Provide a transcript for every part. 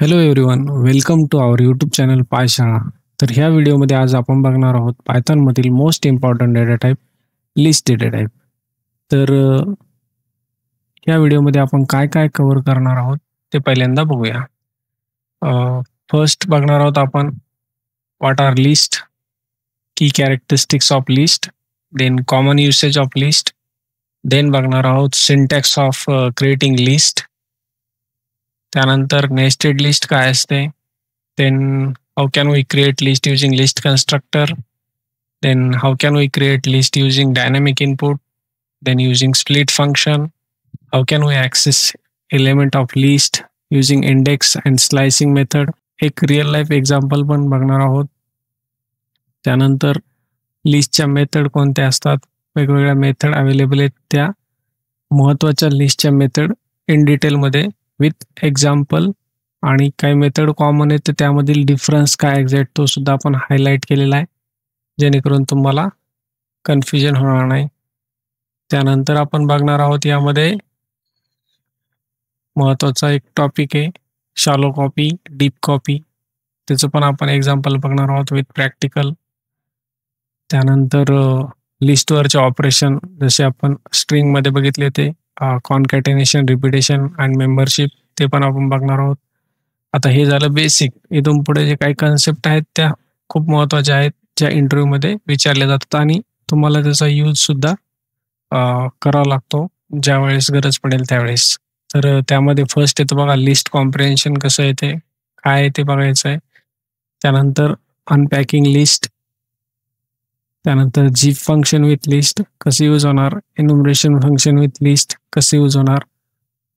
Hello everyone, welcome to our YouTube channel Payshala. तर ह्या व्हिडिओमध्ये आज आपण बघणार आहोत पायथॉनमधील most important data type list data type. तर ह्या व्हिडिओमध्ये आपण काय काय कव्हर करणार आहोत ते पहिल्यांदा बघूया. फर्स्ट बघणार आहोत आपण व्हॉट आर लिस्ट, की characteristics of list, then common usage of list, then बघणार आहोत सिंटॅक्स ऑफ क्रिएटिंग लिस्ट, त्यानंतर नेस्टेड लिस्ट काय असते, then how can we create list using list constructor, then how can we create list using dynamic input, then using split function, how can we access element of list using index and slicing method. एक real life example पण बघणार आहोत. त्यानंतर लिस्टच्या method कोणत्या असतात, वेगवेगळ्या method available आहेत, त्या महत्त्वाच्या लिस्टच्या मेथड इन डिटेलमध्ये विथ एक्झाम्पल, आणि काही मेथड कॉमन आहेत तर त्यामधील डिफरन्स काय एक्झॅक्ट तो सुद्धा आपण हायलाईट केलेला आहे, जेणेकरून तुम्हाला कन्फ्युजन होणार नाही. त्यानंतर आपण बघणार आहोत यामध्ये महत्त्वाचा एक टॉपिक आहे शॅलो कॉपी, डीप कॉपी, त्याचं पण आपण एक्झाम्पल बघणार आहोत विथ प्रॅक्टिकल. त्यानंतर लिस्टवरचे ऑपरेशन जसे आपण स्ट्रिंगमध्ये बघितले ते कॉन्कॅटेनेशन, रिपिटेशन आणि मेंबरशिप, ते पण आपण बघणार आहोत. आता हे झालं बेसिक. इथून पुढे जे काही कन्सेप्ट आहेत त्या खूप महत्त्वाच्या आहेत, ज्या इंटरव्ह्यूमध्ये विचारले जातात आणि तुम्हाला त्याचा यूजसुद्धा करावा लागतो ज्यावेळेस गरज पडेल त्यावेळेस. तर त्यामध्ये फर्स्ट येतं बघा लिस्ट कॉम्प्रिहेन्शन, कसं येते काय ते बघायचं आहे. त्यानंतर अनपॅकिंग लिस्ट, त्यानंतर जीप फंक्शन विथ लिस्ट कसं यूज होणार, एन्युमरेशन फंक्शन विथ लिस्ट कसं यूज होणार,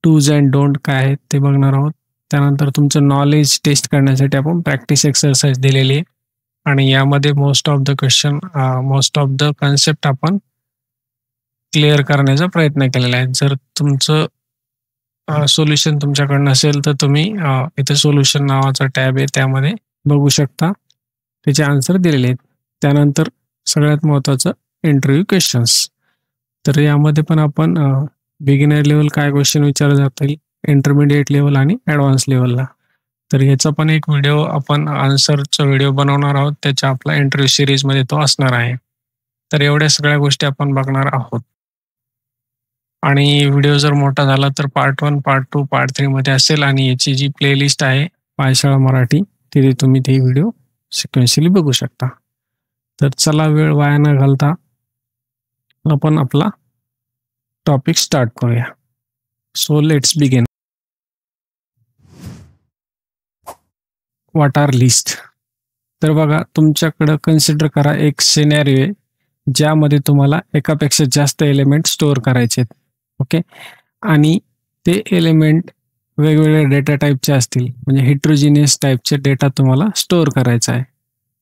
डूज अँड डोंट काय आहेत ते बघणार आहोत. त्यानंतर तुमचं नॉलेज टेस्ट करण्यासाठी आपण प्रॅक्टिस एक्सरसाइज दिलेली आहे आणि यामध्ये मोस्ट ऑफ द कन्सेप्ट आपण क्लिअर करण्याचा प्रयत्न केलेला आहे. जर तुमचं सोल्युशन तुमच्याकडे नसेल तर तुम्ही इथे सोल्युशन नावाचा टॅब आहे त्यामध्ये बघू शकता, त्याचे आन्सर दिलेले आहेत. त्यानंतर सगळ्यात महत्त्वाचं इंटरव्ह्यू क्वेश्चन्स. तर यामध्ये पण आपण बिगिनर लेवल काय क्वेश्चन विचारले जातील, इंटरमिडिएट लेवल आणि ॲडव्हान्स लेवलला. तर याचा पण एक व्हिडिओ आपण आन्सरचा व्हिडिओ बनवणार आहोत, त्याच्या आपला इंटरव्ह्यू सिरीजमध्ये तो असणार आहे. तर एवढ्या सगळ्या गोष्टी आपण बघणार आहोत. आणि व्हिडिओ जर मोठा झाला तर पार्ट 1, पार्ट 2, पार्ट 3 मध्ये असेल, आणि याची जी प्लेलिस्ट आहे पायशाळा मराठी, तिथे तुम्ही ते व्हिडिओ सिक्वेन्शियली बघू शकता. तर चला वेळ वाया न घालता आपण आपला टॉपिक स्टार्ट करूया. So let's begin. What are list. तर बघा, तुमच्याकडं कन्सिडर करा एक सिनॅरिओ आहे ज्यामध्ये तुम्हाला एकापेक्षा जास्त एलिमेंट स्टोअर करायचे आहेत. ओके, आणि ते एलिमेंट वेगवेगळ्या डेटा टाईपचे असतील, म्हणजे हेट्रोजिनियस टाईपचे डेटा तुम्हाला स्टोअर करायचा आहे.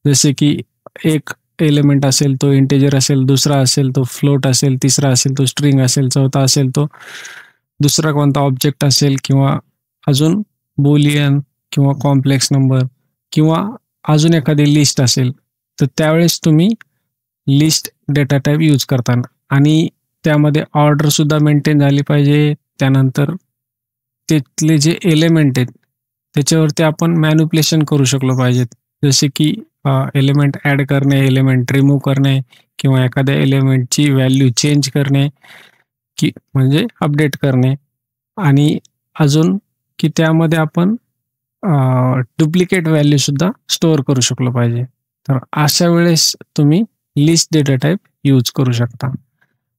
जसे की एक एलिमेंट असेल तो इंटेजर असेल, दुसरा असेल तो फ्लोट असेल, तिसरा असेल तो स्ट्रिंग असेल, चौथा असेल तो दुसरा कोणता ऑब्जेक्ट असेल, किंवा अजून बुलियन किंवा कॉम्प्लेक्स नंबर, किंवा अजून एखादी लिस्ट असेल. तर त्यावेळेस तुम्ही लिस्ट डेटा टाईप यूज करताना, आणि त्यामध्ये ऑर्डरसुद्धा मेंटेन झाली पाहिजे. त्यानंतर तिथले जे एलिमेंट आहेत त्याच्यावरती आपण मॅन्युप्युलेशन करू शकलो पाहिजेत, जसे की एलिमेंट ॲड करणे, एलिमेंट रिमूव्ह करणे, किंवा एखाद्या एलिमेंटची व्हॅल्यू चेंज करणे, की म्हणजे अपडेट करणे, आणि अजून की त्यामध्ये आपण डुप्लिकेट व्हॅल्यूसुद्धा स्टोअर करू शकलो पाहिजे. तर अशा वेळेस तुम्ही लिस्ट डेटा टाईप यूज करू शकता.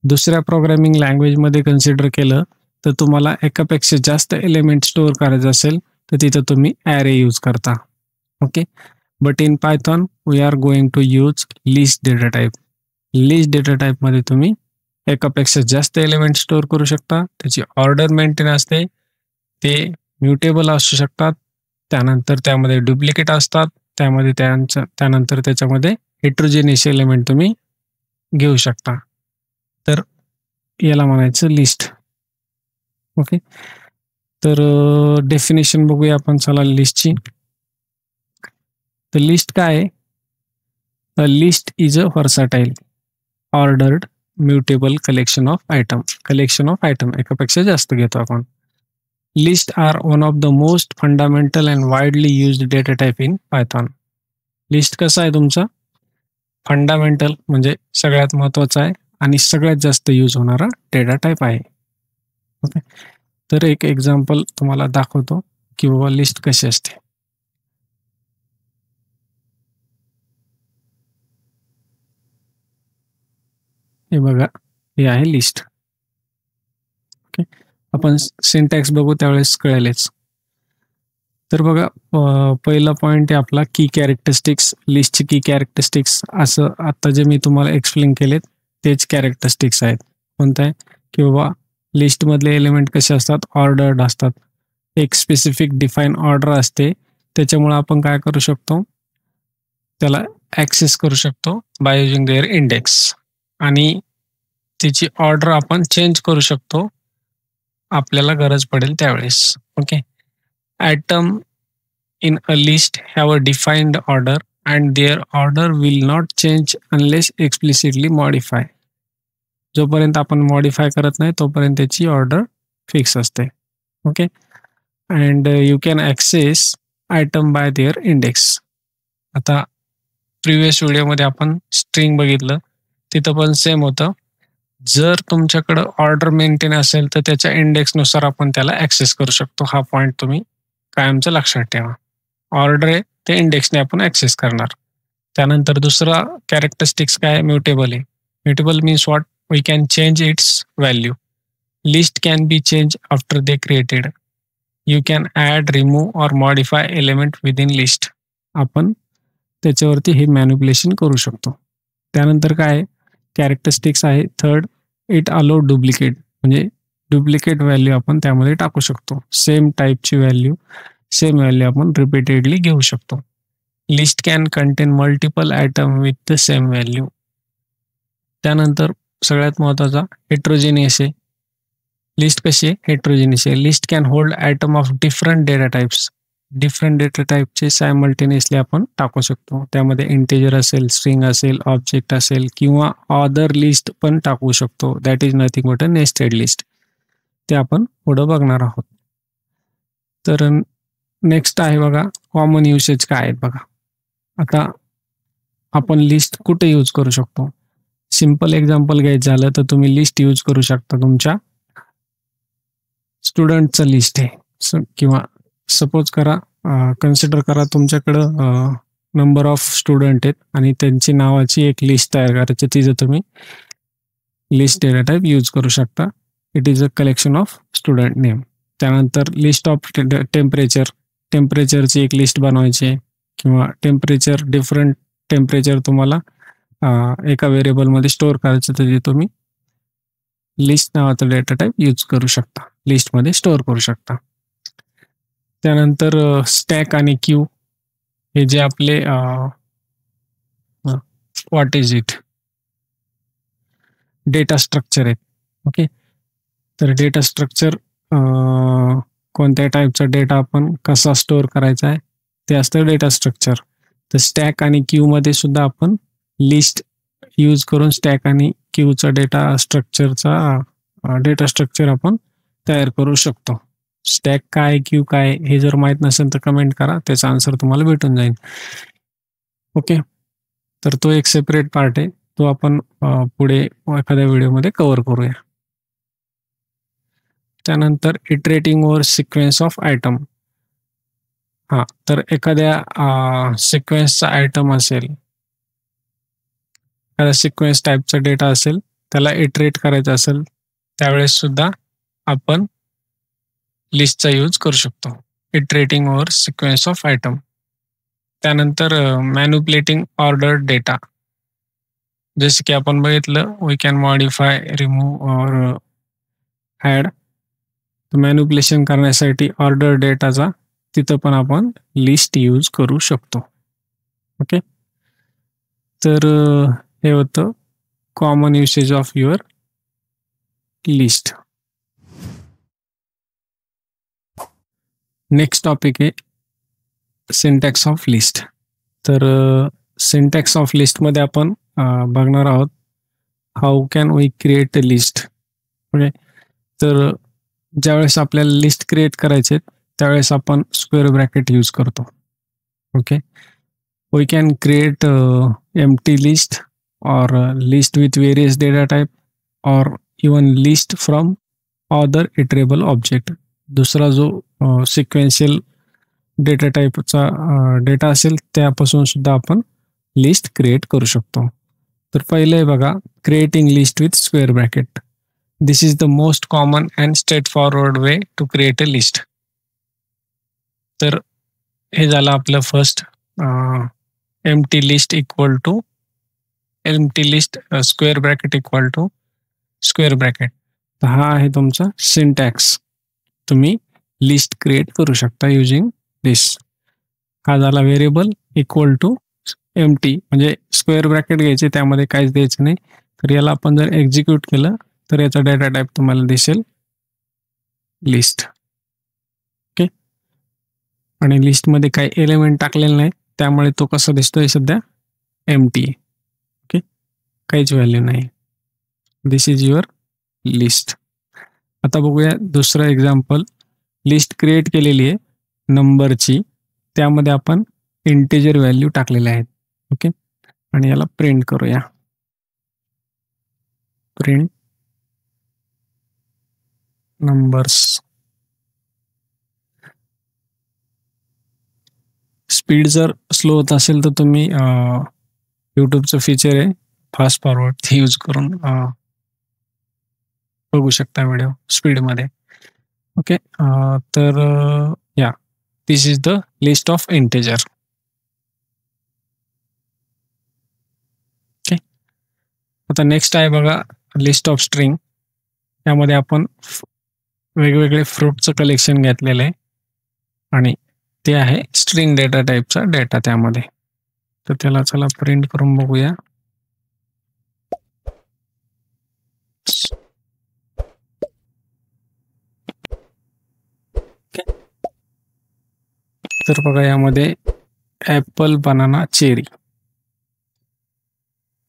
दुसऱ्या प्रोग्रामिंग लँग्वेजमध्ये कन्सिडर केलं तर तुम्हाला एकापेक्षा जास्त एलिमेंट स्टोअर करायचं असेल तर तिथं तुम्ही ॲरे यूज करता. Okay, but in Python we are going to use list data type. List data टाईपमध्ये तुम्ही एकापेक्षा जास्त एलिमेंट स्टोअर करू शकता, त्याची ऑर्डर मेंटेन असते, ते म्युटेबल असू शकतात, त्यानंतर त्यामध्ये डुप्लिकेट असतात, त्यानंतर त्याच्यामध्ये हेट्रोजेनियस एलिमेंट तुम्ही घेऊ शकता. तर याला म्हणायचं लिस्ट. ओके, तर डेफिनेशन बघूया आपण चला लिस्टची. तर लिस्ट काय आहे? A list is a versatile, ordered, mutable collection of item. Collection of item एकापेक्षा जास्त घेतो आपण. List are one of the most fundamental and widely used data type in Python. List कसा आहे तुमचा फंडामेंटल म्हणजे सगळ्यात महत्त्वाचा आहे आणि सगळ्यात जास्त यूज होणारा डेटा टाईप आहे. ओके, तर एक एक्झाम्पल तुम्हाला दाखवतो की बाबा लिस्ट कशी असते. हे बघा, हे आहे लिस्ट. ओके, आपण सिंटॅक्स बघू त्यावेळेस कळेलच. तर बघा, पहिला पॉईंट आहे आपला की कॅरेक्टरिस्टिक्स. लिस्टची की कॅरेक्टरिस्टिक्स असं आता जे मी तुम्हाला एक्सप्लेन केलेत तेच कॅरेक्टरिस्टिक्स आहेत. कोणतं आहे की बाबा लिस्टमधले एलिमेंट कसे असतात, ऑर्डर्ड असतात. एक स्पेसिफिक डिफाईन ऑर्डर असते, त्याच्यामुळे आपण काय करू शकतो, त्याला ॲक्सेस करू शकतो बाय युजिंग देअर इंडेक्स. आणि त्याची ऑर्डर आपण चेंज करू शकतो आपल्याला गरज पडेल त्यावेळेस. Okay, item in a list have a defined order and their order will not change unless explicitly modified. जोपर्यंत आपण मॉडिफाय करत नाही तोपर्यंत त्याची ऑर्डर फिक्स असते. Okay, and you can access item by their index. आता प्रिव्हियस व्हिडिओमध्ये आपण स्ट्रिंग बघितलं, तिथं पण सेम होतं. जर तुमच्याकडं ऑर्डर मेंटेन असेल तर त्याच्या इंडेक्सनुसार आपण त्याला ॲक्सेस करू शकतो. हा पॉईंट तुम्ही कायमचं लक्षात ठेवा. ऑर्डर आहे ते इंडेक्सने आपण ॲक्सेस करणार. त्यानंतर दुसरा कॅरेक्टरिस्टिक्स काय, म्युटेबल आहे. Mutable means what, we can change its value. List can be change after they created. You can add, remove or modify element within list. आपण त्याच्यावरती हे मॅनिप्युलेशन करू शकतो. त्यानंतर काय कॅरेक्टरिस्टिक्स आहे थर्ड, इट अलो डुप्लिकेट. म्हणजे डुप्लिकेट व्हॅल्यू आपण त्यामध्ये टाकू शकतो. सेम टाईपची व्हॅल्यू, सेम व्हॅल्यू आपण रिपीटेडली घेऊ शकतो. List can content multiple item with the same value. त्यानंतर सगळ्यात महत्त्वाचा हेट्रोजिनियस आहे. लिस्ट कशी आहे, हेट्रोजिनियस आहे. List can hold item of different data types. Different data टाईपचे सायमल्टेनियसली आपण टाकू शकतो. त्यामध्ये इंटेजर असेल, स्ट्रिंग असेल, ऑब्जेक्ट असेल किंवा अदर लिस्ट पण टाकू शकतो. That is nothing but a nested list. ते आपण पुढं बघणार आहोत. तर नेक्स्ट आहे बघा कॉमन युसेज काय आहेत बघा. आता आपण लिस्ट कुठे यूज करू शकतो. सिंपल एक्झाम्पल घ्यायचं झालं तर तुम्ही लिस्ट यूज करू शकता तुमच्या स्टुडंटचं लिस्ट आहे किंवा सपोज करा, कन्सिडर करा तुमच्याकडं नंबर ऑफ स्टुडंट आहेत आणि त्यांची नावाची एक लिस्ट तयार करायची. तिचं तुम्ही लिस्ट डेटा टाईप यूज करू शकता. It is a collection of student name. त्यानंतर लिस्ट ऑफ टेम्परेचर. टेम्परेचरची एक लिस्ट बनवायची आहे किंवा टेम्परेचर, डिफरंट टेम्परेचर तुम्हाला एका व्हेरिएबलमध्ये स्टोअर करायचं तर तुम्ही लिस्ट नावाचा डेटा टाईप यूज करू शकता, लिस्टमध्ये स्टोअर करू शकता. त्यानंतर स्टॅक आणि क्यू हे जे आपले what is it data structure आहेत. ओके, तर डेटा स्ट्रक्चर कोणत्या टाईपचा डेटा आपण कसा स्टोअर करायचा आहे ते असतं डेटा स्ट्रक्चर. तर स्टॅक आणि क्यूमध्ये सुद्धा आपण लिस्ट यूज करून स्टॅक आणि क्यूचा डेटा स्ट्रक्चर आपण तयार करू शकतो. स्टॅक काय, क्यू काय हे जर माहीत नसेल तर कमेंट करा, त्याचा आन्सर तुम्हाला भेटून जाईल. ओके, तर तो एक सेपरेट पार्ट आहे, तो आपण पुढे एखाद्या व्हिडिओमध्ये कव्हर करूया. त्यानंतर iterating over sequence of item. हां, तर एखाद्या सिक्वेन्सचा आयटम असेल, एखाद्या सिक्वेन्स टाईपचा डेटा असेल, त्याला इटरेट करायचं असेल त्यावेळेस सुद्धा आपण लिस्टचा यूज करू शकतो. Iterating over sequence of item. त्यानंतर मॅन्युप्युलेटिंग ऑर्डर डेटा. जसं की आपण बघितलं, we can modify, remove or add. Manipulation करण्यासाठी ऑर्डर डेटाचा तिथं पण आपण लिस्ट यूज करू शकतो. ओके, तर हे होतं common usage of your list. Next topic आहे सिंटॅक्स ऑफ लिस्ट. तर सिंटॅक्स ऑफ लिस्टमध्ये आपण बघणार आहोत how can we create a list. Okay, तर ज्यावेळेस आपल्याला लिस्ट क्रिएट करायचे त्यावेळेस आपण स्क्वेअर ब्रॅकेट यूज करतो. Okay, we can create empty list or list with various data type or even list from other iterable object. दुसरा जो sequential data टाईपचा डेटा असेल त्यापासून सुद्धा आपण लिस्ट क्रिएट करू शकतो. तर पहिले आहे बघा, creating list with square bracket. This is the most common and straightforward way to create a list. तर हे झालं आपलं first empty list equal to empty list square bracket equal to square bracket. तर हा आहे तुमचा syntax. तुम्ही list create करू शकता युजिंग दिस. हा झाला व्हेरिएबल इक्वल टू एम्प्टी, म्हणजे स्क्वेअर ब्रॅकेट घ्यायचे, त्यामध्ये काहीच द्यायचं नाही. तर याला आपण जर एक्झिक्यूट केलं तर याचा डेटा टाईप तुम्हाला दिसेल लिस्ट. ओके, आणि लिस्टमध्ये काही एलिमेंट टाकलेले नाही त्यामुळे तो कसा दिसतोय सध्या एम्प्टी. ओके, काहीच व्हॅल्यू नाही. दिस इज युअर लिस्ट. आता बघूया दुसरं एक्झाम्पल. लिस्ट क्रिएट केलेली आहे नंबरची, त्यामध्ये आपण इंटिजर व्हॅल्यू टाकलेले आहेत. ओके, आणि याला प्रिंट करूया. Print numbers. स्पीड जर स्लो होत असेल तर तुम्ही यूट्यूबचं फीचर आहे फास्ट फॉरवर्ड, ते यूज करून बघू शकता व्हिडिओ स्पीडमध्ये. ओके, तर या this is the list of integer. Okay, आता नेक्स्ट आहे बघा लिस्ट ऑफ स्ट्रिंग. यामध्ये आपण वेगवेगळे फ्रूटचं कलेक्शन घेतलेलं आहे आणि ते आहे स्ट्रिंग डेटा टाईपचा डेटा त्यामध्ये. तर त्याला चला प्रिंट करून बघूया. तर बघा यामध्ये ॲपल, बनाना, चेरी.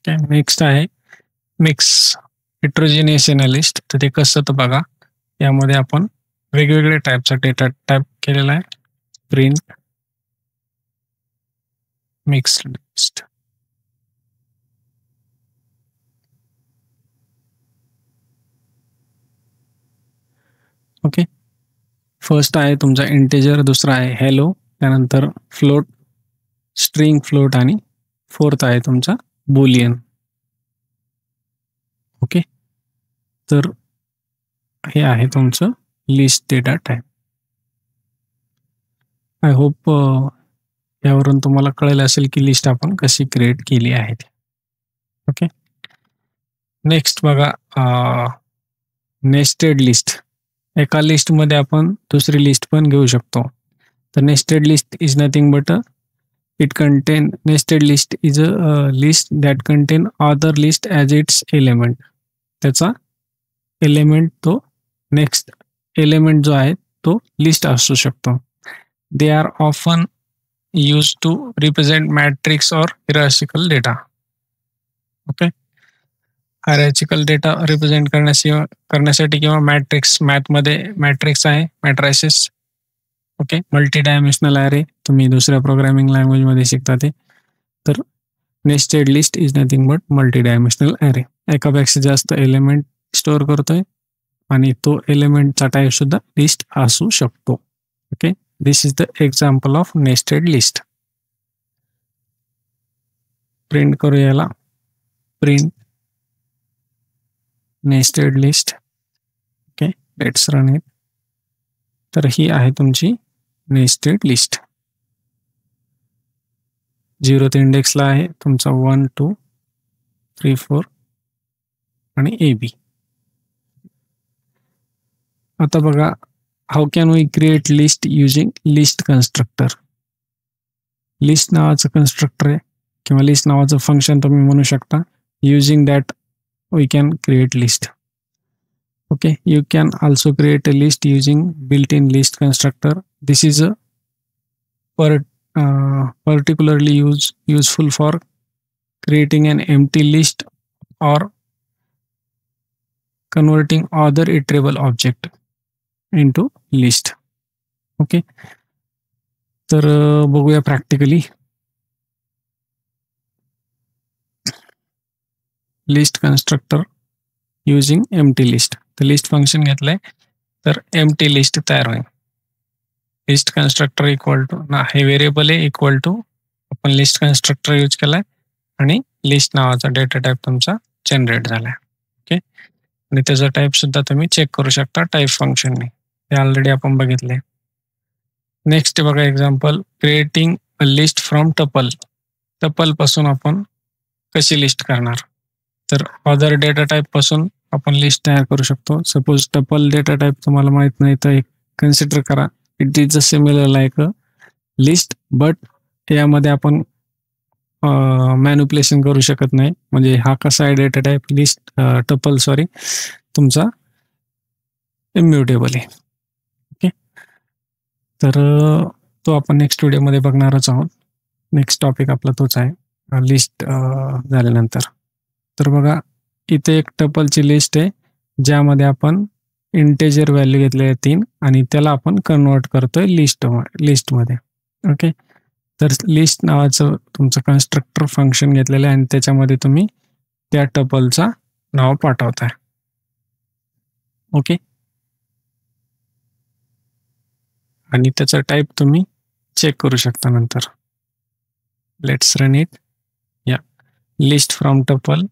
नेक्स्ट आहे मिक्स हेट्रोजिनियस लिस्ट. तर ते कसं तर बघा, यामध्ये आपण वेगवेगळे टाईपचा डेटा टाईप केलेला आहे. Print mix list. Okay, first आहे तुमचा इंटिजर, दुसरा आहे हॅलो, त्यानंतर फ्लोट, स्ट्रिंग फ्लोट आणि फोर्थ आहे तुमचा बुलियन. ओके, तर हे आहे तुमचं list data type. I hope यावरून तुम्हाला कळेल असेल की लिस्ट आपण कशी क्रिएट केली आहे. ओके, नेक्स्ट बघा नेस्टेड लिस्ट. एका लिस्टमध्ये आपण दुसरी लिस्ट पण घेऊ शकतो. तर nested list is nothing but nested list is a list that contain other list as its element. त्याचा एलिमेंट तो नेक्स्ट एलिमेंट जो आहे तो लिस्ट असू शकतो. They are often use to represent matrix or hierarchical data. Okay, hierarchical data represent करण्यासाठी किंवा matrix, मॅथमध्ये मॅट्रिक्स आहे, matrices. Okay, multi dimensional array तुम्ही दुसऱ्या प्रोग्रामिंग लँग्वेजमध्ये शिकता ते. तर nested list is nothing but multi dimensional array. एकापेक्षा जास्त एलिमेंट स्टोअर करतोय आणि तो एलिमेंटचा टाईप सुद्धा लिस्ट असू शकतो. Okay, this is the example of nested list. Print करू याला. Print nested list. Okay, let's run it. तर ही आहे तुमची नेस्टेड लिस्ट. 0th इंडेक्सला आहे तुमचा 1 2 3 4 आणि AB. आता बघा, how can we create list using list constructor. List नावाचं कन्स्ट्रक्टर आहे किंवा लिस्ट नावाचं फंक्शन तुम्ही म्हणू शकता. Using that we can create list. Okay, you can also create a list using built-in list constructor. This is a particularly useful for creating an empty list or converting other iterable object. Into list. Okay, तर बघूया practically. List constructor using empty list. तर list function घेतलंय तर empty list तयार होईल. List constructor equal to हे variable आहे equal to आपण लिस्ट कन्स्ट्रक्टर यूज केलाय आणि लिस्ट नावाचा डेटा टाईप तुमचा जनरेट झालाय. ओके, आणि त्याचा टाईप सुद्धा तुम्ही चेक करू शकता टाईप फंक्शनने. हे ऑलरेडी आपण बघितले. नेक्स्ट बघा example, creating a list from tuple. Tuple पासून आपण कशी लिस्ट करणार. तर अदर डेटा टाईप पासून आपण लिस्ट तयार करू शकतो. सपोज टपल डेटा टाईप तुम्हाला माहित नाही तर एक कन्सिडर करा, it is a similar like a list, but यामध्ये आपण मॅन्युप्युलेशन करू शकत नाही. म्हणजे हा कसा आहे डेटा टाईप लिस्ट टपल तुमचा इम्युटेबल आहे. ओके, तर तो आपण नेक्स्ट व्हिडिओमध्ये बघणारच आहोत. नेक्स्ट टॉपिक आपला तोच आहे लिस्ट झाल्यानंतर. तर बघा इथे एक टपलची लिस्ट आहे ज्यामध्ये आपण इंटेजर व्हॅल्यू घेतले आहे 3 आणि त्याला आपण कन्वर्ट करतोय लिस्टमध्ये. ओके, तर लिस्ट नावाचं तुमचं कन्स्ट्रक्टर फंक्शन घेतलेलं आहे आणि त्याच्यामध्ये तुम्ही त्या टपलचा नाव पाठवताय. ओके, आणि त्याचा टाईप तुम्ही चेक करू शकता नंतर. Let's run it. या list from tuple,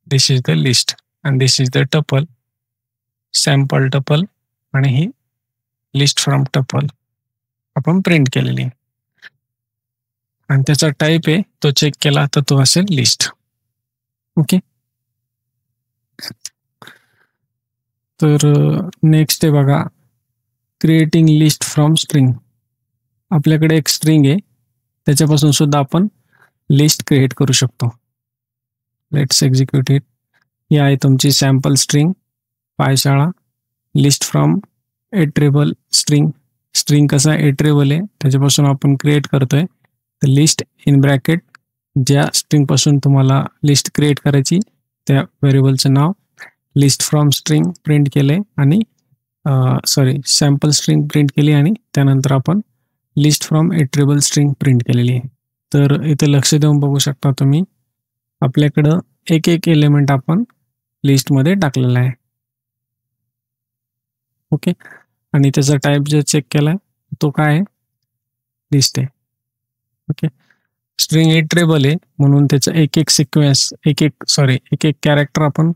this is the list and this is the tuple, sample tuple, आणि ही लिस्ट फ्रॉम टपल आपण प्रिंट केलेली आहे. आणि त्याचा टाईप आहे तो चेक केला तर तो असेल लिस्ट. ओके, तर नेक्स्ट आहे बघा क्रिएटिंग लिस्ट फ्रॉम स्ट्रिंग. आपल्याकडे एक स्ट्रिंग आहे त्याच्यापासून सुद्धा आपण लिस्ट क्रिएट करू शकतो. Let's execute it. ही आहे तुमची sample string Payshala. List from iterable string. String कसा एट्रेबल आहे त्याच्यापासून आपण क्रिएट करतोय. तर लिस्ट इन ब्रॅकेट ज्या स्ट्रिंगपासून तुम्हाला लिस्ट क्रिएट करायची त्या व्हेरिएबलचं नाव, लिस्ट फ्रॉम स्ट्रिंग प्रिंट केले आणि सॅम्पल स्ट्रिंग प्रिंट केली आणि त्यानंतर आपण list from iterable string print केलेली आहे. तर इथे लक्ष देऊन बघू शकता तुम्ही आपल्याकडं एक एक एलिमेंट आपण लिस्टमध्ये टाकलेला आहे. ओके, आणि त्याचा टाईप जे चेक केलाय तो काय आहे, लिस्ट आहे. ओके, स्ट्रिंग इटरेबल आहे म्हणून त्याचा एक एक सिक्वेन्स एक एक कॅरेक्टर आपण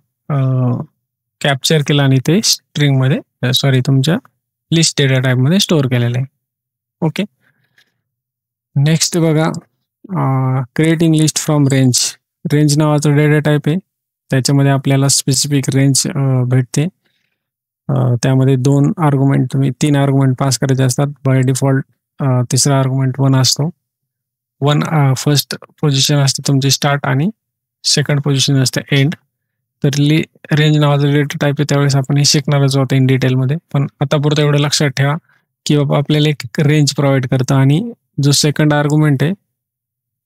कॅप्चर केला आणि ते स्ट्रिंगमध्ये तुमच्या लिस्ट डेटा टाईपमध्ये स्टोअर केलेलं आहे. ओके, नेक्स्ट बघा creating list from range. Range नावाचं डेटा टाईप आहे त्याच्यामध्ये आपल्याला स्पेसिफिक रेंज भेटते. त्यामध्ये 2 आर्ग्युमेंट तुम्ही 3 आर्ग्युमेंट पास करायचे असतात. बाय डिफॉल्ट तिसरा आर्ग्युमेंट 1 असतो. 1 फर्स्ट पोझिशन असते तुमची स्टार्ट आणि सेकंड पोझिशन असते एंड. तर रेंज नावाचा डेटा टाईप आहे त्यावेळेस आपण हे शिकणारच होतं इन डिटेलमध्ये. पण आतापुरतं एवढं लक्षात ठेवा की बाबा आपल्याला एक रेंज प्रोव्हाइड करतं आणि जो सेकंड आर्ग्युमेंट आहे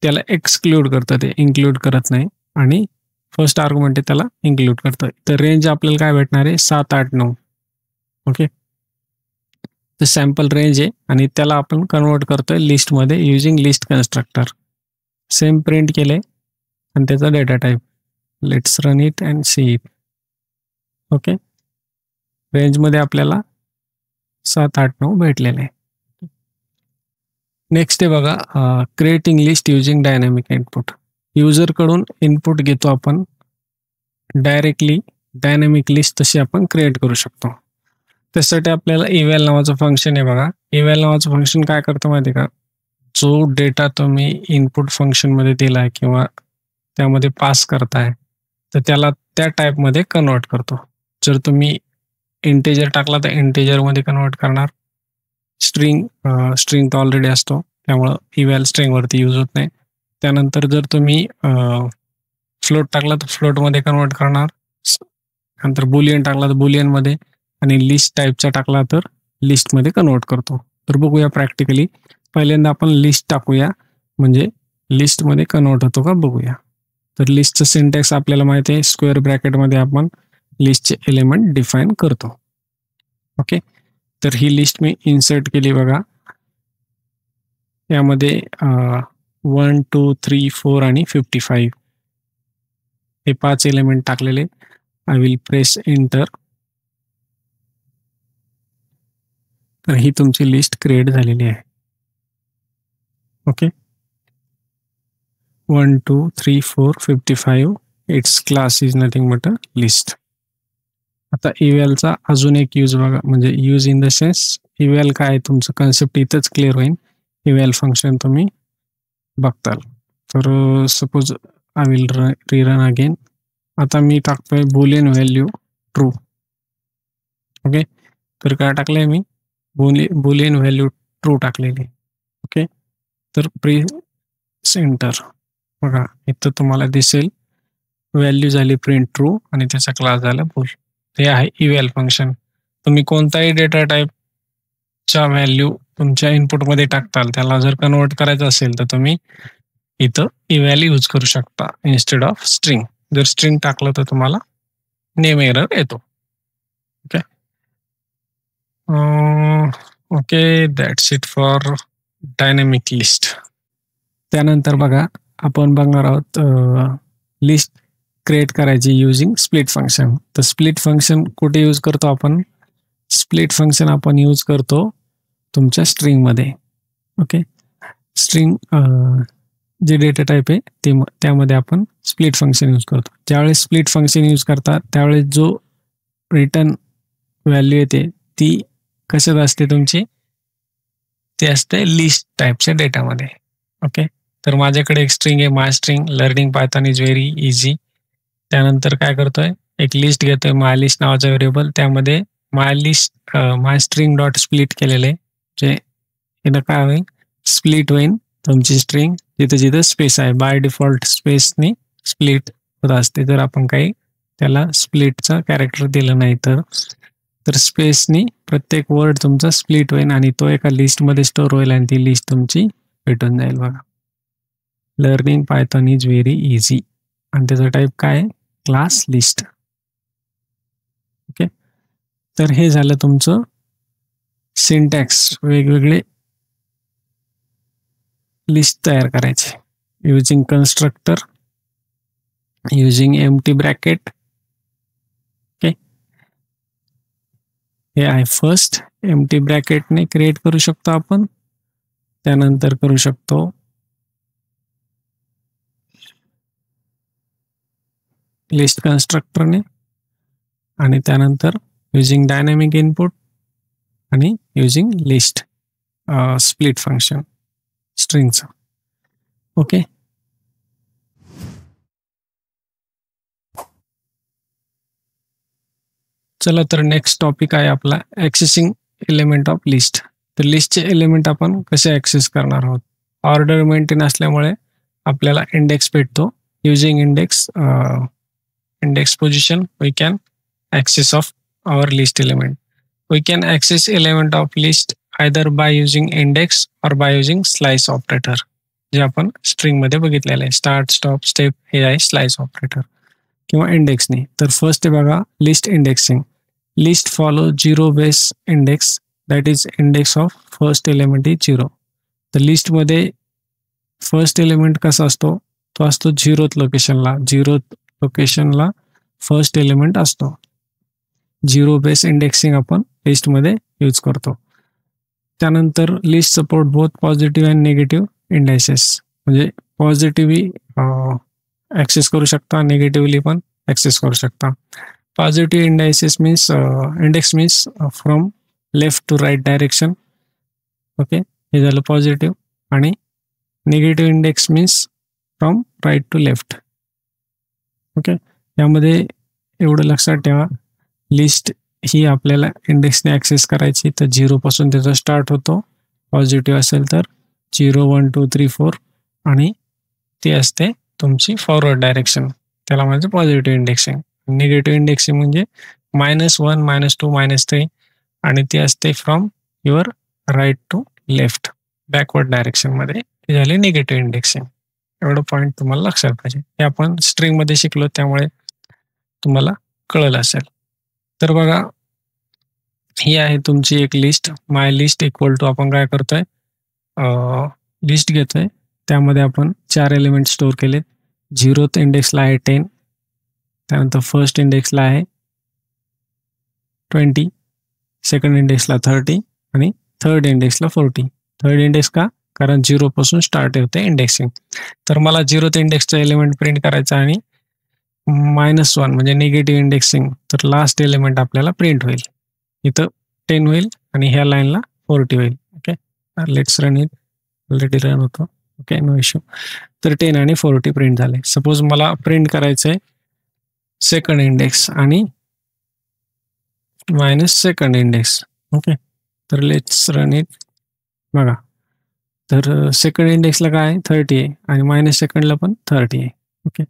त्याला एक्सक्लूड करतं, ते इन्क्लूड करत नाही, आणि फर्स्ट आर्ग्युमेंट आहे त्याला इन्क्लूड करतं. तर रेंज आपल्याला काय भेटणार आहे 7, 8, 9. ओके, तर सॅम्पल रेंज आहे आणि त्याला आपण कन्वर्ट करतोय लिस्टमध्ये using list constructor. Same print केले आणि त्याचा data type. Let's run it and see it. Okay, रेंजमध्ये आपल्याला 7, 8, 9 भेटलेले आहे. नेक्स्ट आहे बघा creating list using dynamic input. युजरकडून इनपुट घेतो आपण, डायरेक्टली डायनॅमिक लिस्ट तशी आपण क्रिएट करू शकतो. त्यासाठी आपल्याला इव्हॅल नावाचं फंक्शन आहे बघा. इव्हॅल नावाचं फंक्शन काय करतं माहिती आहे का, जो डेटा तुम्ही इनपुट फंक्शनमध्ये दिला आहे किंवा त्यामध्ये पास करताय तर त्याला त्या टाईपमध्ये कन्वर्ट करतो. जर तुम्ही इंटेजर टाकला तर इंटेजरमध्ये कन्वर्ट करणार. स्ट्रिंग तर ऑलरेडी असतो त्यामुळं इव्हॅल स्ट्रिंगवरती यूज होत नाही. त्यानंतर जर तुम्ही फ्लोट टाकला तर फ्लोटमध्ये कन्वर्ट करणार. नंतर बुलियन टाकला तर बुलियनमध्ये, आणि लिस्ट टाईपचा टाकला तर लिस्टमध्ये कन्वर्ट करतो. तर बघूया प्रॅक्टिकली. पहिल्यांदा आपण लिस्ट टाकूया म्हणजे लिस्टमध्ये कन्वर्ट होतो का बघूया. तर लिस्टचं सिंटॅक्स आपल्याला माहिती आहे, स्क्वेअर ब्रॅकेटमध्ये आपण लिस्टचे एलिमेंट डिफाईन करतो. ओके, तर ही लिस्ट मी इन्सर्ट केली बघा. यामध्ये 1, 2, 3, 4 आणि 55 हे 5 एलिमेंट टाकलेले. I will press enter. तर ही तुमची लिस्ट क्रिएट झालेली आहे. Okay, 1, 2, 3, 4, 55. It's class is nothing but a list. आता इव्हॅलचा अजून एक यूज बघा, म्हणजे यूज इन द सेन्स इव्हॅल काय तुमचं कन्सेप्ट इथंच क्लिअर होईल. इव्हॅल फंक्शन तुम्ही बघताल. तर सपोज आय विल रिरन अगेन. आता मी टाकतोय बुलियन व्हॅल्यू ट्रू. ओके, तर काय टाकलंय मी बुलियन व्हॅल्यू ट्रू टाकलेली. ओके, तर प्रेस एंटर. बघा इथं तुम्हाला दिसेल व्हॅल्यू झाली प्रिंट ट्रू आणि त्याचा क्लास झाला बुल. ते आहे इव्हॅल फंक्शन. तुम्ही कोणताही डेटा टाईपच्या व्हॅल्यू तुमच्या इनपुटमध्ये टाकताल, त्याला जर कन्वर्ट करायचं असेल तर तुम्ही इथं इव्हॅल यूज करू शकता इन्स्टेड ऑफ स्ट्रिंग. जर स्ट्रिंग टाकलं तर तुम्हाला नेम एरर येतो. Okay okay, that's it for dynamic list. त्यानंतर बघा आपण बघणार आहोत लिस्ट क्रिएट करायची युजिंग स्प्लिट फंक्शन. तर स्प्लिट फंक्शन कुठे यूज करतो आपण? स्प्लिट फंक्शन आपण यूज करतो तुमच्या स्ट्रिंगमध्ये. ओके, स्ट्रिंग जे डेटा टाईप आहे ते त्यामध्ये आपण स्प्लिट फंक्शन यूज करतो. ज्यावेळेस स्प्लिट फंक्शन यूज करतात त्यावेळेस जो रिटर्न व्हॅल्यू येते ती कशात असते तुमची? ते असते लिस्ट टाईपच्या डेटामध्ये. ओके, तर माझ्याकडे एक स्ट्रिंग आहे my string. Learning Python is very easy. त्यानंतर काय करतोय, एक लिस्ट घेतोय माय लिस्ट नावाचा व्हेरिएबल. त्यामध्ये माय स्ट्रिंग डॉट स्प्लिट केलेले, जे इथं काय होईल स्प्लिट होईल तुमची स्ट्रिंग जिथे जिथे स्पेस आहे. बाय डिफॉल्ट स्पेसनी स्प्लिट होत असते. जर आपण काही त्याला स्प्लिटचा कॅरेक्टर दिलं नाही तर स्पेसनी प्रत्येक वर्ड तुमचा स्प्लिट होईल आणि तो एका लिस्टमध्ये स्टोअर होईल आणि ती लिस्ट तुमची भेटून जाईल. बघा, learning Python is very easy आणि त्याचा टाईप काय आहे? Class list. ओके, तर हे झालं तुमचं सिंटॅक्स. वेगवेगळे लिस्ट तयार करायचे using constructor, using empty bracket. Okay, हे आहे फर्स्ट. एम्प्टी ब्रॅकेटने क्रिएट करू शकतो आपण. त्यानंतर करू शकतो लिस्ट कन्स्ट्रक्टरने आणि त्यानंतर युजिंग डायनॅमिक इनपुट आणि युजिंग लिस्ट स्प्लिट फंक्शन स्ट्रिंगचं. ओके, चला तर नेक्स्ट टॉपिक आहे आपला ॲक्सेसिंग एलिमेंट ऑफ लिस्ट. तर लिस्टचे एलिमेंट आपण कसे ॲक्सेस करणार आहोत? ऑर्डर मेंटेन असल्यामुळे आपल्याला इंडेक्स भेटतो. Using index position we can access of our list element. We can access element of list either by using index or by using slice operator, जे आपण स्ट्रिंग मध्ये बघितलेलं आहे. स्टार्ट स्टॉप स्टेप हे आहे स्लाइस ऑपरेटर किंवा इंडेक्सने. तर first आहे बघा list indexing. List follow 0 base index, that is index of first element is 0. तर लिस्टमध्ये फर्स्ट एलिमेंट कसा असतो? तो असतो 0th लोकेशनला. 0th लोकेशनला फर्स्ट एलिमेंट असतो. 0 बेस इंडेक्सिंग आपण लिस्टमध्ये यूज करतो. त्यानंतर list support both positive and negative indices, म्हणजे पॉझिटिव्हली ॲक्सेस करू शकता, निगेटिव्हली पण ॲक्सेस करू शकता. Positive indices means index means from left to right direction. Okay, हे झालं पॉझिटिव्ह. आणि negative index means from right to left. Okay, यामध्ये एवढं लक्षात ठेवा, लिस्ट ही आपल्याला इंडेक्सने ॲक्सेस करायची. तर 0 पासून त्याचा स्टार्ट होतो. पॉझिटिव्ह असेल तर 0, 1, 2, 3, 4 आणि ती असते तुमची फॉरवर्ड डायरेक्शन, त्याला म्हणजे पॉझिटिव्ह इंडेक्सिंग. निगेटिव्ह इंडेक्सिंग म्हणजे -1, -2, -3 आणि ती असते from your right to left backward डायरेक्शनमध्ये. ती झाली निगेटिव्ह इंडेक्सिंग. एवढं पॉईंट तुम्हाला लक्षात पाहिजे. हे आपण स्ट्रिंगमध्ये शिकलो त्यामुळे तुम्हाला कळलं असेल. तर बघा ही आहे तुमची एक list. My list equal to आपण काय करतोय, लिस्ट घेतोय, त्यामध्ये आपण 4 एलिमेंट स्टोअर केलेत. 0th इंडेक्सला आहे 10, त्यानंतर फर्स्ट इंडेक्सला आहे 20, सेकंड इंडेक्सला 30 आणि थर्ड इंडेक्सला 40. थर्ड इंडेक्स का? कारण 0 पासून स्टार्ट होते इंडेक्सिंग. तर मला 0th इंडेक्सचा एलिमेंट प्रिंट करायचा आणि -1 म्हणजे निगेटिव्ह इंडेक्सिंग, तर लास्ट एलिमेंट आपल्याला प्रिंट होईल. इथं 10 होईल आणि ह्या लाईनला 40 होईल. Okay, let's run it. Already run होतो. Okay, no issue. तर 10 आणि 40 प्रिंट झाले. सपोज मला प्रिंट करायचं आहे सेकंड इंडेक्स आणि -सेकंड इंडेक्स. ओके, तर लेट्स रन इट. बघा, तर सेकंड इंडेक्सला काय आहे 30 आहे आणि -सेकंडला पण 30 आहे. ओके,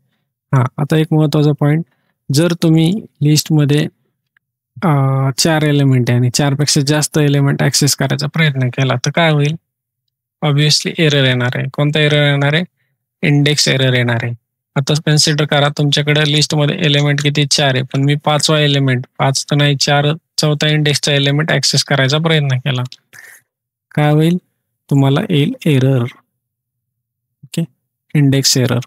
हां, आता एक महत्त्वाचा पॉईंट, जर तुम्ही लिस्टमध्ये 4 एलिमेंट आहे आणि 4 पेक्षा जास्त एलिमेंट ॲक्सेस करायचा प्रयत्न केला तर काय होईल? ऑब्व्हियसली एरर येणार आहे. कोणता एरर येणार आहे? इंडेक्स एरर येणार आहे. आता कन्सिडर करा तुमच्याकडे लिस्टमध्ये एलिमेंट किती 4 आहे, पण मी 5वा एलिमेंट, 5 तर नाही 4, चौथा इंडेक्सचा एलिमेंट ॲक्सेस करायचा प्रयत्न केला. काय होईल? तुम्हाला येईल error. Okay, index error.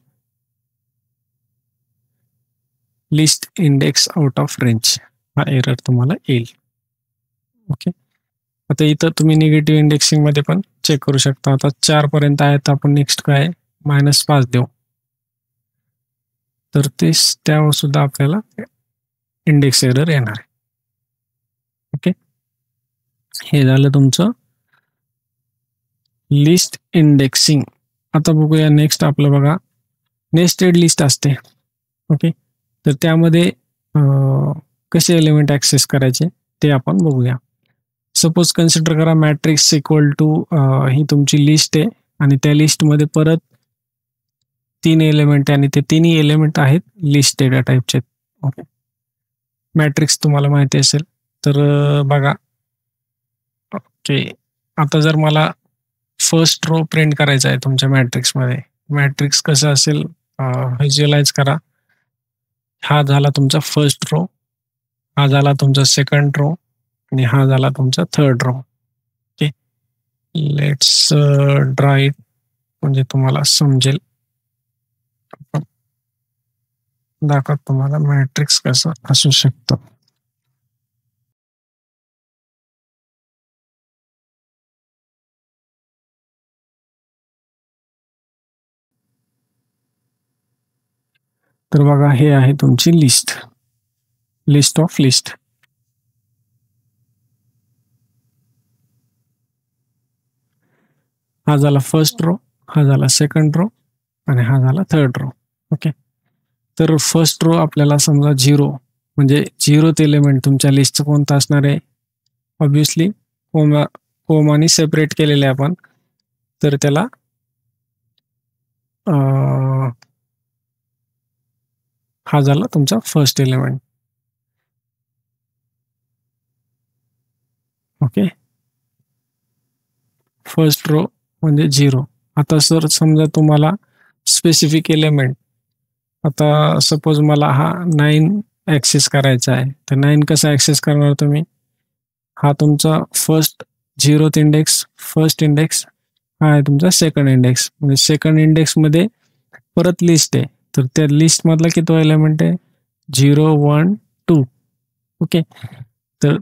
List index out of range, हा एरर तुम्हाला येईल. ओके, आता इथं तुम्ही निगेटिव्ह इंडेक्सिंगमध्ये पण चेक करू शकता. आता 4 पर्यंत आहे तर आपण नेक्स्ट काय -5 देऊ, तर ते त्यावर सुद्धा आपल्याला इंडेक्स एरर येणार आहे. ओके, हे झालं तुमचं लिस्ट इंडेक्सिंग. आता बघूया नेक्स्ट आपलं. बघा, नेस्टेड लिस्ट असते. ओके, तर त्यामध्ये कसे एलिमेंट ॲक्सेस करायचे ते आपण बघूया. सपोज कन्सिडर करा मॅट्रिक्स इक्वल टू ही तुमची लिस्ट आहे आणि त्या लिस्टमध्ये परत 3 एलिमेंट आहे आणि ते तिन्ही एलिमेंट आहेत लिस्ट डेटा टाईपचे. ओके, मॅट्रिक्स तुम्हाला माहिती असेल तर बघा. ओके, आता जर मला फर्स्ट रो प्रिंट करायचा आहे तुमच्या मॅट्रिक्समध्ये, मॅट्रिक्स कसं असेल व्हिज्युअलाइज करा. हा झाला तुमचा फर्स्ट रो, हा झाला तुमचा सेकंड रो आणि हा झाला तुमचा third row. Okay, let's draw it म्हणजे तुम्हाला समजेल. दाखवत तुम्हाला मॅट्रिक्स कसं असू शकतं. तर बघा, हे आहे तुमची लिस्ट, लिस्ट ऑफ लिस्ट. हा झाला फर्स्ट रो, हा झाला सेकंड रो आणि हा झाला थर्ड रो. ओके, तर फर्स्ट रो आपल्याला समजा 0 म्हणजे 0th एलिमेंट तुमच्या लिस्टचं कोणतं असणार आहे? ऑब्व्हियसली कोमाने सेपरेट केलेले आपण, तर त्याला हा झाला तुमचा first element. Okay, first row म्हणजे 0. आता सर समजा तुम्हाला स्पेसिफिक एलिमेंट, आता सपोज मला हा 9 ॲक्सेस करायचा आहे, तर 9 कसा ॲक्सेस करणार तुम्ही? हा तुमचा first 0th index, first index, हा आहे तुमचा सेकंड इंडेक्स. म्हणजे सेकंड इंडेक्समध्ये परत लिस्ट आहे, तर त्या लिस्टमधला किती एलिमेंट आहे? 0, 1, 2. ओके, तर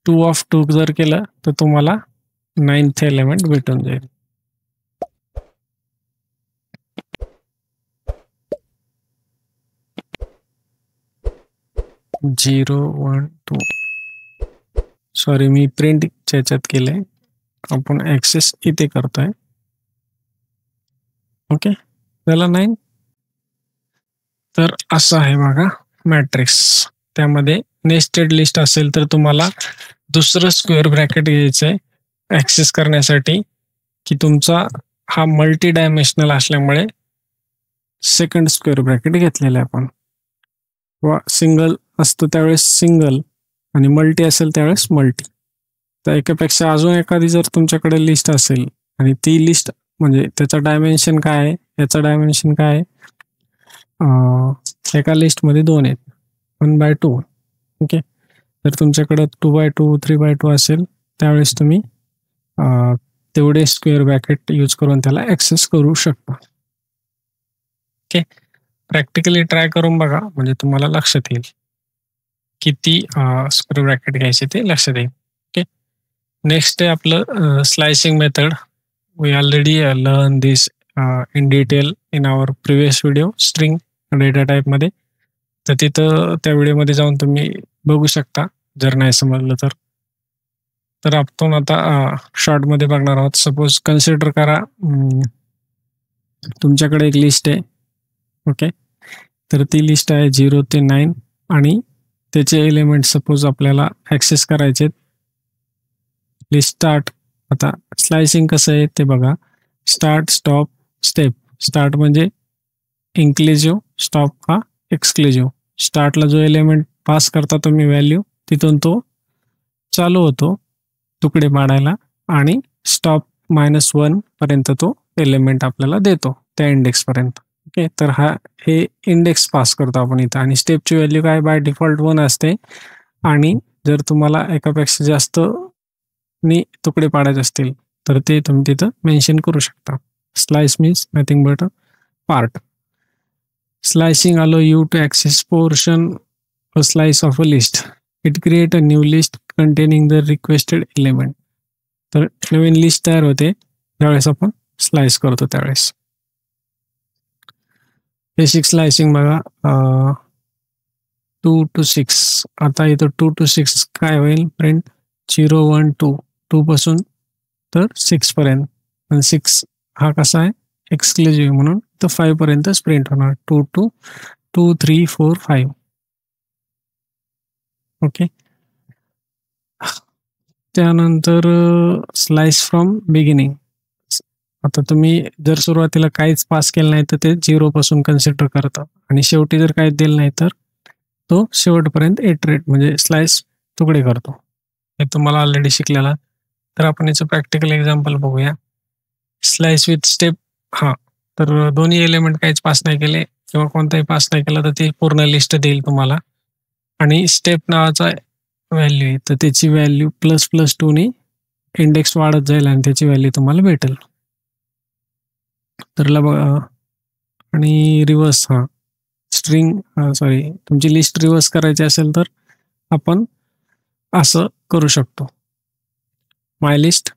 2 ऑफ 2 जर केलं तर तुम्हाला 9th एलिमेंट भेटून जाईल. झिरो 1 2. सॉरी, मी प्रिंट ह्याच्यात केलंय, आपण ॲक्सेस इथे करतोय. ओके, त्याला 9. तर असं आहे बघा मॅट्रिक्स. त्यामध्ये नेस्टेड लिस्ट असेल तर तुम्हाला दुसरं स्क्वेअर ब्रॅकेट घ्यायचं आहे ॲक्सेस करण्यासाठी, की तुमचा हा मल्टी डायमेन्शनल असल्यामुळे सेकंड स्क्वेअर ब्रॅकेट घेतलेला आहे आपण. वा सिंगल असतं त्यावेळेस सिंगल आणि मल्टी असेल त्यावेळेस मल्टी. तर एकापेक्षा अजून एखादी जर तुमच्याकडे लिस्ट असेल आणि ती लिस्ट म्हणजे त्याचा डायमेन्शन काय आहे, याचा डायमेन्शन काय आहे, एका लिस्टमध्ये 2 आहेत, 1/2. ओके, जर तुमच्याकडे 2x2 3x2 असेल त्यावेळेस तुम्ही तेवढे स्क्वेअर ब्रॅकेट यूज करून त्याला ॲक्सेस करू शकता. ओके, प्रॅक्टिकली ट्राय करून बघा म्हणजे तुम्हाला लक्षात येईल किती स्क्वेअर ब्रॅकेट घ्यायचे ते लक्षात येईल. ओके, नेक्स्ट आहे आपलं slicing method. We already learn this in detail in our previous video string data टाईपमध्ये. तर तिथं त्या व्हिडिओमध्ये जाऊन तुम्ही बघू शकता जर नाही समजलं तर. तर आपण आता शॉर्टमध्ये बघणार आहोत. सपोज कन्सिडर करा तुमच्याकडे एक लिस्ट आहे. ओके, तर ती लिस्ट आहे 0 ते 9 आणि त्याचे एलिमेंट सपोज आपल्याला ॲक्सेस करायचे. List start. आता स्लायसिंग कसं आहे ते बघा. Start, stop, step. स्टार्ट म्हणजे इन्क्लुझिव्ह, स्टॉप हा एक्सक्लुझिव्ह. स्टार्टला जो एलिमेंट पास करता तुम्ही व्हॅल्यू तिथून तो चालू होतो तुकडे पाडायला आणि स्टॉप -1 पर्यंत तो एलिमेंट आपल्याला देतो त्या इंडेक्सपर्यंत. ओके, तर हे इंडेक्स पास करतो आपण इथं. आणि स्टेपची व्हॅल्यू काय बाय डिफॉल्ट 1 असते. आणि जर तुम्हाला एकापेक्षा जास्त तुकडे पाडायचे असतील तर ते तुम्ही तिथं मेन्शन करू शकता. Slice means nothing but a part. Slicing allow you to access portion a slice of a list. It create a new list containing the requested element. तर नवीन लिस्ट तयार होते त्यावेळेस आपण स्लाइस करतो त्यावेळेस. बेसिक स्लाइसिंग बघा 2 to 6. आता इथं 2 to 6 काय होईल प्रिंट 0 1 2 पासून तर 6 पर्यंत. पण 6 हा कसा आहे एक्सक्लुझिव्ह म्हणून तर 5 पर्यंत प्रिंट होणार. 2 to 2 3 4 5. ओके, त्यानंतर स्लाइस फ्रॉम बिगिनिंग. आता तुम्ही जर सुरुवातीला काहीच पास केलं नाही तर ते 0 पासून कन्सिडर करतं आणि शेवटी जर काहीच दिलं नाही तर तो शेवटपर्यंत इटरेट म्हणजे स्लाइस तुकडे करतो. हे तुम्हाला ऑलरेडी शिकलेला. तर आपण याचं प्रॅक्टिकल एक्झाम्पल बघूया. Slice with step. तर दोन्ही एलिमेंट काहीच पास नाही केले किंवा कोणताही पास नाही केला तर ती पूर्ण लिस्ट देईल तुम्हाला. आणि स्टेप नावाचा व्हॅल्यू आहे तर त्याची व्हॅल्यू ++2 इंडेक्स वाढत जाईल आणि त्याची व्हॅल्यू तुम्हाला भेटेल. तर बघा आणि रिव्हर्स स्ट्रिंग तुमची लिस्ट रिव्हर्स करायची असेल तर आपण असं करू शकतो. माय लिस्ट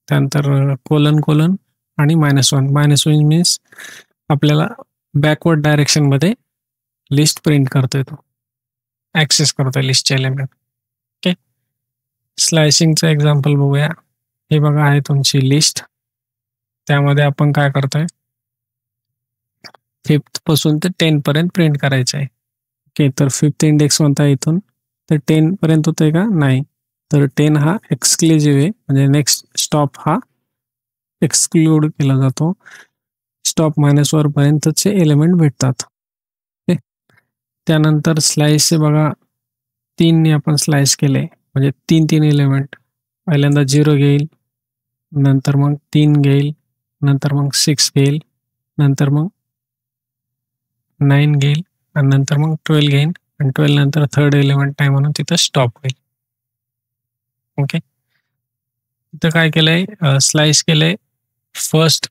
त्यानंतर कोलन आणि -1 मीन्स आपल्याला बॅकवर्ड डायरेक्शनमध्ये लिस्ट प्रिंट करता येतो ॲक्सेस करतो लिस्टचे एलिमेंट. ओके, स्लायसिंगचं एक्झाम्पल बघूया. हे बघा आहे तुमची लिस्ट. त्यामध्ये आपण काय करतोय 5th पासून ते 10 पर्यंत प्रिंट करायचं आहे. ओके, तर 5th इंडेक्स कोणता आहे इथून तर 10 पर्यंत होतंय का नाही. तर 10 हा एक्सक्लुझिव्ह आहे म्हणजे नेक्स्ट स्टॉप हा एक्सक्लूड केला जातो. स्टॉप -1 पर्यंतचे एलिमेंट भेटतात. ओके, त्यानंतर स्लाइस बघा 3 आपण स्लाइस केले म्हणजे 3 एलिमेंट. पहिल्यांदा 0 घेईल, नंतर मग 3 घेईल, नंतर मग 6 घेईल, नंतर मग 9 घेईल आणि नंतर मग 12 घेईल आणि 12 नंतर थर्ड एलिमेंट आहे म्हणून तिथं स्टॉप होईल. ओके, इथं काय केलंय स्लाइस केलंय फर्स्ट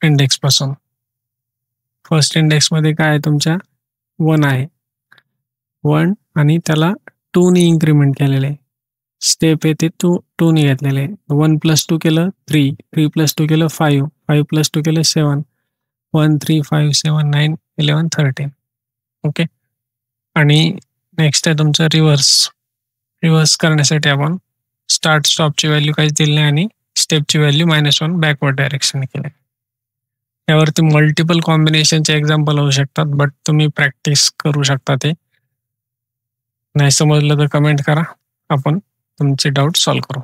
इंडेक्स पासून. फर्स्ट इंडेक्समध्ये काय आहे तुमच्या 1 आहे 1 आणि त्याला 2 ने इन्क्रीमेंट केलेलं आहे. स्टेप आहे ते 2 ने घेतलेले आहे. 1 + 2 केलं 3 + 2 केलं 5 + 2 केलं 7 1 3 5 7 9 11 13. ओके, आणि नेक्स्ट आहे तुमचं रिव्हर्स करण्यासाठी आपण स्टार्ट स्टॉपची व्हॅल्यू काहीच दिली नाही आणि स्टेपची व्हॅल्यू -1 बॅकवर्ड डायरेक्शन केले. यावरती मल्टिपल कॉम्बिनेशनचे एक्झाम्पल होऊ शकतात बट तुम्ही प्रॅक्टिस करू शकता. ते नाही समजलं तर कमेंट करा, आपण तुमचे डाऊट सॉल्व्ह करू.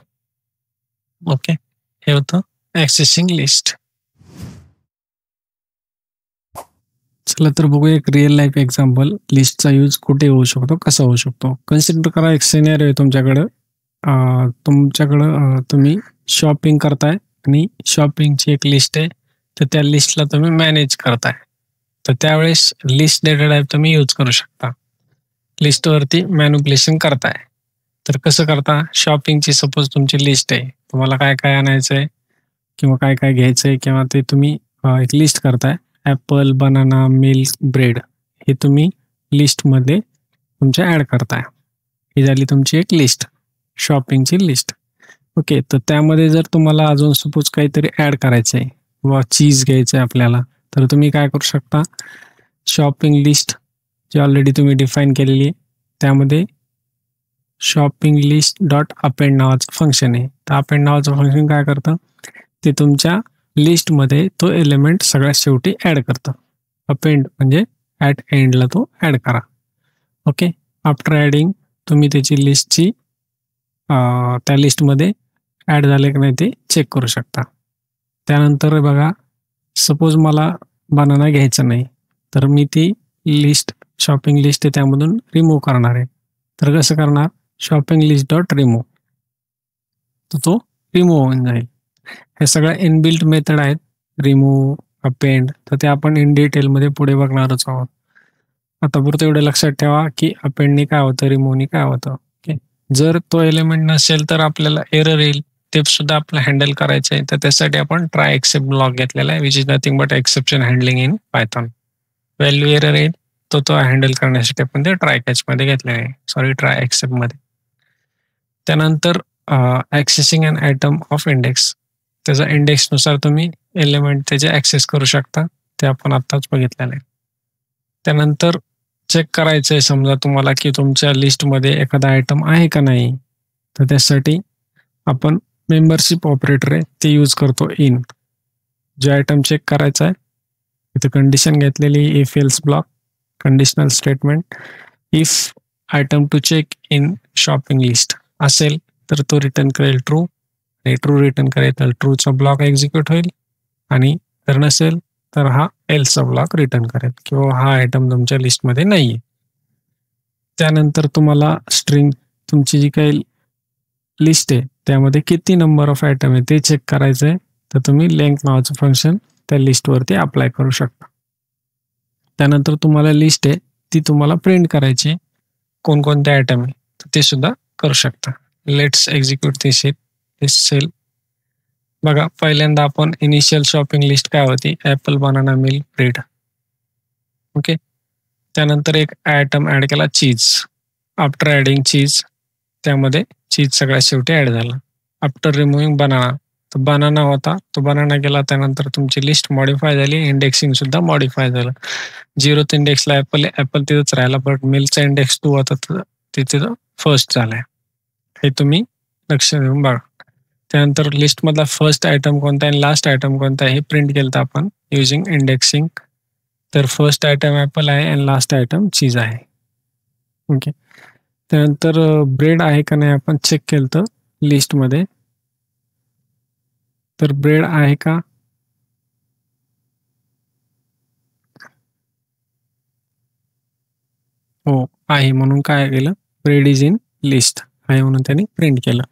ओके, हे होतं ॲक्सेसिंग लिस्ट. चला तर बघूया एक रिअल लाईफ एक्झाम्पल लिस्टचा यूज कुठे होऊ शकतो, कसा होऊ शकतो. कन्सिडर करा एक सिनेरिओ आहे तुमच्याकडं. तुम्ही शॉपिंग करताय आणि शॉपिंगची एक लिस्ट आहे तर त्या लिस्टला तुम्ही मॅनेज करताय. तर त्यावेळेस लिस्ट डेटा टाईप तुम्ही यूज करू शकता. लिस्टवरती मॅनिप्युलेशन करताय. तर कसं करता? शॉपिंगची सपोज तुमची लिस्ट आहे. तुम्हाला काय-काय आणायचंय किंवा काय-काय घ्यायचंय किंवा ते तुम्ही एक लिस्ट करताय. ॲपल, बनाना, मिल्क, ब्रेड हे तुम्ही लिस्टमध्ये तुमच्या ॲड करताय. ही झाली तुमची एक लिस्ट, शॉपिंगची लिस्ट. ओके. तर त्यामध्ये जर तुम्हाला अजून सपोज काहीतरी ॲड करायचं आहे किंवा चीज घ्यायचं आहे आपल्याला, तर तुम्ही काय करू शकता? शॉपिंग लिस्ट जी ऑलरेडी तुम्ही डिफाईन केलेली आहे, त्यामध्ये शॉपिंग लिस्ट डॉट अपेंड नावाचं फंक्शन आहे. तर अपेंड नावाचं फंक्शन काय करतं? ते तुमच्या लिस्टमध्ये तो एलिमेंट सगळ्यात शेवटी ॲड करतं. अपेंड म्हणजे ॲट एंडला तो ॲड करा. ओके. आफ्टर ॲडिंग तुम्ही त्याची लिस्टची त्या लिस्टमध्ये ॲड झाले की नाही ते चेक करू शकता. त्यानंतर बघा, सपोज मला बनाना घ्यायचा नाही, तर मी ती लिस्ट शॉपिंग लिस्ट आहे त्यामधून रिमूव्ह करणार आहे. तर कसं करणार? Shopping list dot remove. तर तो रिमूव्ह होऊन जाईल. हे सगळ्या इनबिल्ट मेथड आहेत, रिमूव्ह, अपेंड. तर ते आपण इन डिटेलमध्ये पुढे बघणारच आहोत. आतापुरतं एवढं लक्षात ठेवा की अपेंडनी काय होतं, रिमूव्हनी काय होतं. ओके. जर तो एलिमेंट नसेल तर आपल्याला एरर येईल, ते सुद्धा आपल्याला हँडल करायचं आहे. तर त्यासाठी आपण ट्राय एक्सेप्ट ब्लॉक घेतलेला आहे, which is nothing but exception handling in Python. Value error येईल तो हँडल करण्यासाठी आपण ते ट्राय कॅचमध्ये घेतलेलं आहे, सॉरी ट्राय एक्सेप्टमध्ये. त्यानंतर accessing an item of index. त्याचा इंडेक्सनुसार तुम्ही एलिमेंट त्याचे ॲक्सेस करू शकता, ते आपण आत्ताच बघितलेलं आहे. त्यानंतर चेक करायचं आहे समजा तुम्हाला की तुमच्या लिस्टमध्ये एखादा आयटम आहे का नाही, तर त्यासाठी आपण मेंबरशिप ऑपरेटर आहे ते यूज करतो इन. जे आयटम चेक करायचा आहे इथे कंडिशन घेतलेली, if else block, conditional statement. If item to check in shopping list असेल तर तो रिटर्न करेल ट्रू, आणि ट्रू रिटर्न करेल तर ट्रूचा ब्लॉक एक्झिक्यूट होईल, आणि जर नसेल तर हा एल्सचा ब्लॉक रिटर्न करेल किंवा हा आयटम तुमच्या लिस्टमध्ये नाही आहे. त्यानंतर तुम्हाला स्ट्रिंग तुमची जी काही लिस्ट आहे त्यामध्ये किती नंबर ऑफ आयटम आहे ते चेक करायचं आहे, तर तुम्ही लेंथ नावाचं फंक्शन त्या लिस्टवरती अप्लाय करू शकता. त्यानंतर तुम्हाला लिस्ट आहे ती तुम्हाला प्रिंट करायची, कोणकोणते आयटम आहे तर ते सुद्धा करू शकता. Let's execute this cell. बघा, पहिल्यांदा आपण इनिशियल शॉपिंग लिस्ट काय होती? Apple, banana, milk, bread. Okay. त्यानंतर एक आयटम ॲड केला, चीज. आफ्टर ॲडिंग चीज, त्यामध्ये चीज सगळ्यात शेवटी ॲड झाला. आफ्टर रिमूव्हिंग बनाना, तर बनाना होता तो बनाना गेला. त्यानंतर तुमची लिस्ट मॉडिफाय झाली, इंडेक्सिंग सुद्धा मॉडिफाय झालं. 0th इंडेक्सला ॲपल तिथंच राहिला, बट मिल्कचा इंडेक्स 2 होता तर तिथं फर्स्ट झालाय. हे तुम्ही लक्ष देऊन बघा. त्यानंतर लिस्टमधला फर्स्ट आयटम कोणता आहे आणि लास्ट आयटम कोणता आहे हे प्रिंट केलं तर आपण युजिंग इंडेक्सिंग. तर फर्स्ट आयटम ॲपल आहे आणि लास्ट आयटम चीज आहे. ओके. त्यानंतर ब्रेड आहे का नाही आपण चेक केलं तर लिस्टमध्ये, तर ब्रेड आहे का? हो आहे, म्हणून काय केलं? ब्रेड इज इन लिस्ट आहे म्हणून त्यांनी प्रिंट केलं.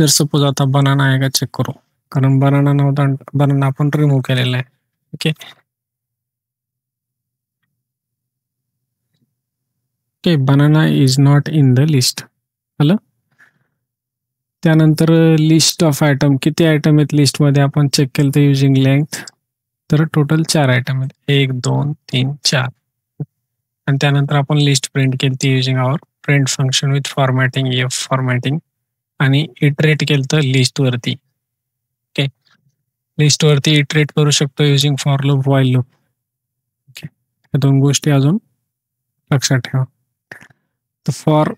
जर सपोज आता बनाना आहे का चेक करू, कारण बनाना नव्हता, बनाना आपण रिमूव्ह केलेला आहे. Okay. Okay, banana is not in the list. आलं. त्यानंतर लिस्ट ऑफ आयटम, किती आयटम आहेत लिस्टमध्ये आपण चेक केलं तर युजिंग लेंथ, तर टोटल 4 आयटम आहेत, 1 2 3 4. आणि त्यानंतर आपण लिस्ट प्रिंट केली ती using our print function with formatting, F formatting, आणि इटरेट केलं तर लिस्टवरती. ओके. लिस्टवरती इटरेट करू शकतो using for loop, while loop. Okay. या 2 गोष्टी अजून लक्षात ठेवा. तर फॉर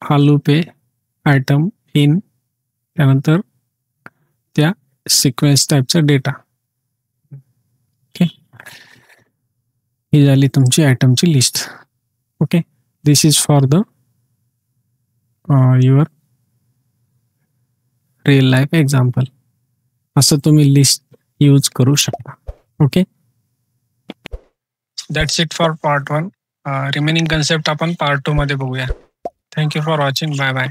हा लूप आहे, आयटम इन, त्यानंतर त्या सिक्वेन्स टाईपचा डेटा. ओके. ही झाली तुमची आयटमची list. Okay. This is for the your real life example. असं तुम्ही लिस्ट यूज करू शकता. Okay. That's it for part 1. Remaining concept आपण पार्ट 2 मध्ये बघूया. Thank you for watching. Bye bye.